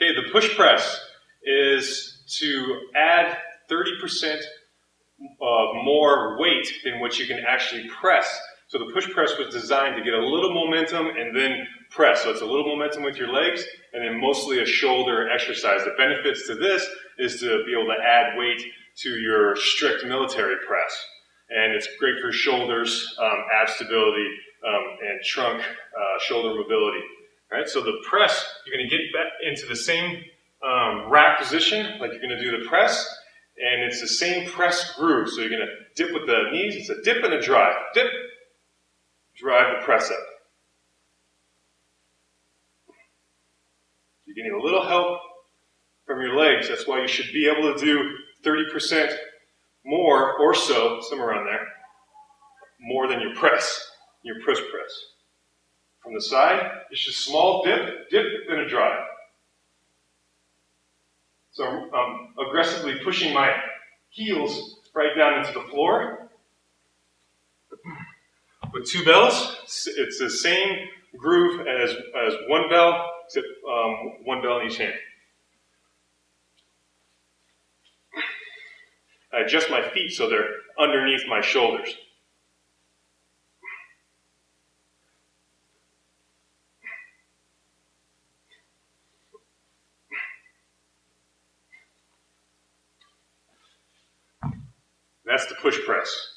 Okay, the push press is to add 30% more weight than what you can actually press. So the push press was designed to get a little momentum and then press. So it's a little momentum with your legs and then mostly a shoulder exercise. The benefits to this is to be able to add weight to your strict military press. And it's great for shoulders, ab stability, and trunk, shoulder mobility. All right, so the press, you're going to get back into the same rack position like you're going to do the press, and it's the same press groove. So you're going to dip with the knees. It's a dip and a drive. Dip, drive the press up. You're getting a little help from your legs. That's why you should be able to do 30% more or so, somewhere around there, more than your press, your push press. From the side, it's just small dip, dip, then a drive. So I'm aggressively pushing my heels right down into the floor. With 2 bells, it's the same groove as 1 bell, except 1 bell in each hand. I adjust my feet so they're underneath my shoulders. That's the push press.